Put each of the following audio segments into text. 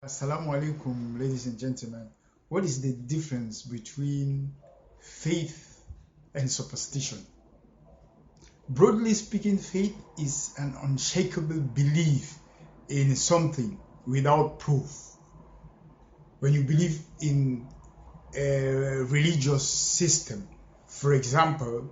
Assalamu alaikum, ladies and gentlemen. What is the difference between faith and superstition? Broadly speaking, faith is an unshakable belief in something without proof. When you believe in a religious system, for example,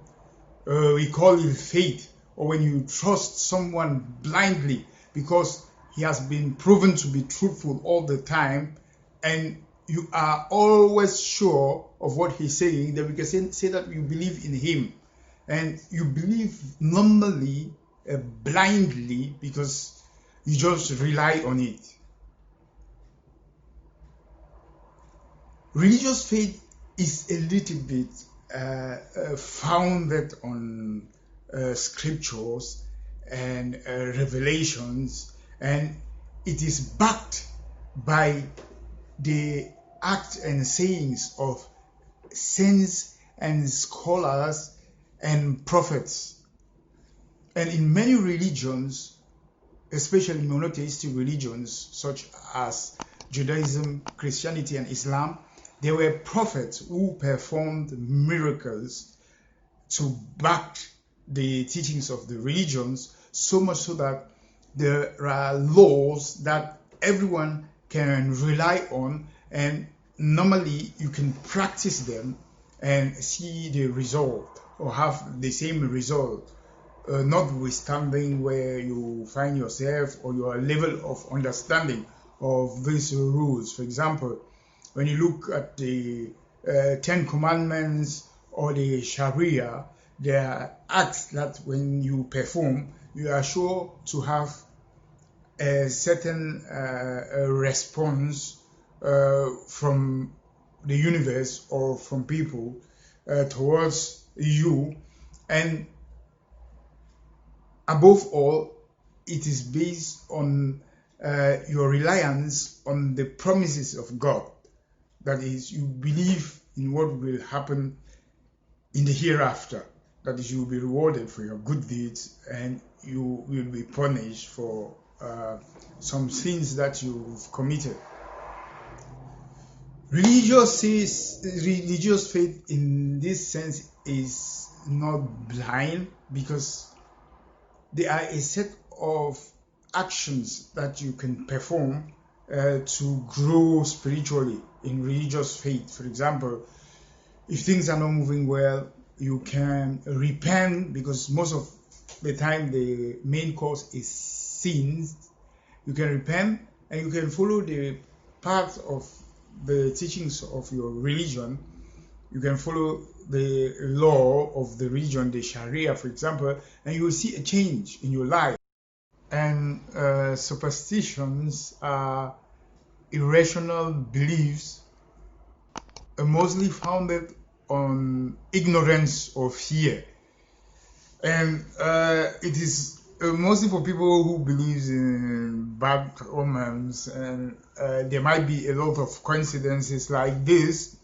we call it faith, or when you trust someone blindly because he has been proven to be truthful all the time, and you are always sure of what he's saying, then we can say that you believe in him. And you believe normally, blindly, because you just rely on it. Religious faith is a little bit founded on scriptures and revelations, and it is backed by the acts and sayings of saints and scholars and prophets. And in many religions, especially monotheistic religions such as Judaism, Christianity, and Islam, there were prophets who performed miracles to back the teachings of the religions, so much so that there are laws that everyone can rely on, and normally you can practice them and see the result or have the same result, notwithstanding where you find yourself or your level of understanding of these rules. For example, when you look at the Ten Commandments or the Sharia, there are acts that when you perform, you are sure to have a certain response from the universe or from people towards you. And above all, it is based on your reliance on the promises of God. That is, you believe in what will happen in the hereafter. That is, you will be rewarded for your good deeds and you will be punished for some sins that you've committed. Religious faith in this sense is not blind, because there are a set of actions that you can perform to grow spiritually in religious faith. For example, if things are not moving well, you can repent, because most of the time the main cause is sins. You can repent and you can follow the path of the teachings of your religion. You can follow the law of the religion, the Sharia, for example, and you will see a change in your life. And superstitions are irrational beliefs, mostly founded on ignorance or fear. And it is mostly for people who believe in bad omens, and there might be a lot of coincidences like this,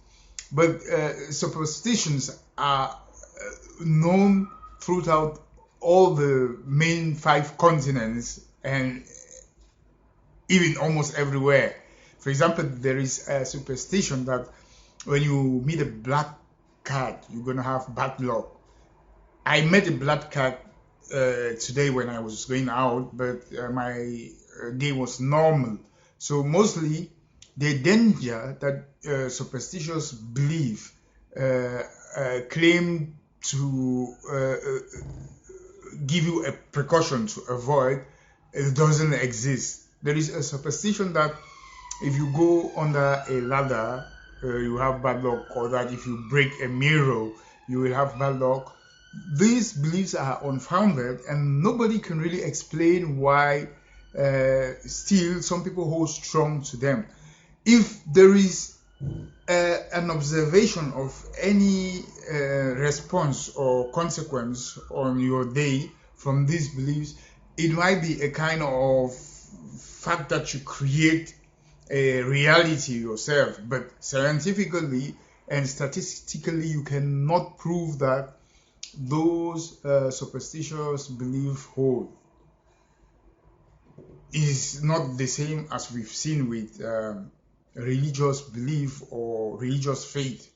but superstitions are known throughout all the main 5 continents and even almost everywhere. For example, there is a superstition that when you meet a black cat, you're going to have bad luck. I met a black cat today when I was going out, but my day was normal. So mostly the danger that superstitious belief claim to give you a precaution to avoid, it doesn't exist. There is a superstition that if you go under a ladder, you have bad luck, or that if you break a mirror, you will have bad luck. These beliefs are unfounded, and nobody can really explain why still some people hold strong to them. If there is an observation of any response or consequence on your day from these beliefs, it might be a kind of fact that you create a reality yourself, but scientifically and statistically you cannot prove that those superstitious beliefs hold. is not the same as we've seen with religious belief or religious faith.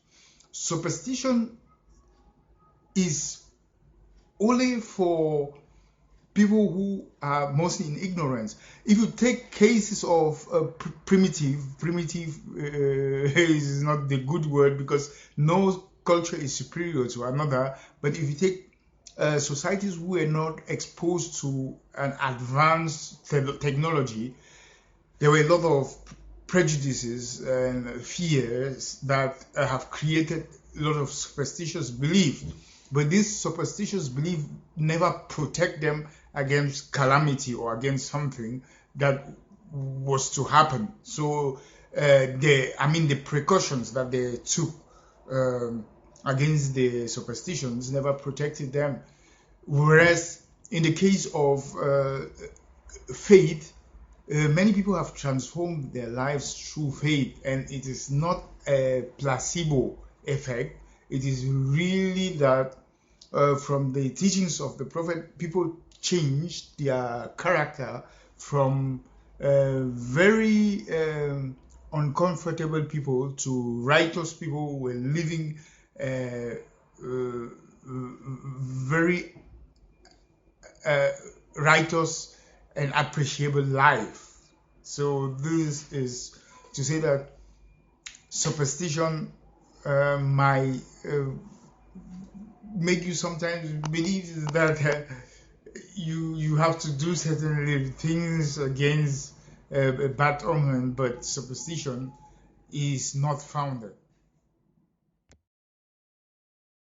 Superstition is only for people who are mostly in ignorance. If you take cases of primitive is not the good word, because no culture is superior to another, but if you take societies who are not exposed to an advanced technology, there were a lot of prejudices and fears that have created a lot of superstitious belief. But this superstitious belief never protect them against calamity or against something that was to happen. So the precautions that they took against the superstitions never protected them. Whereas in the case of faith, many people have transformed their lives through faith, and it is not a placebo effect. It is really that from the teachings of the prophet, people changed their character from very uncomfortable people to righteous people who were living very righteous and appreciable life. So this is to say that superstition might make you sometimes believe that you have to do certain things against a bad omen, but superstition is not founded.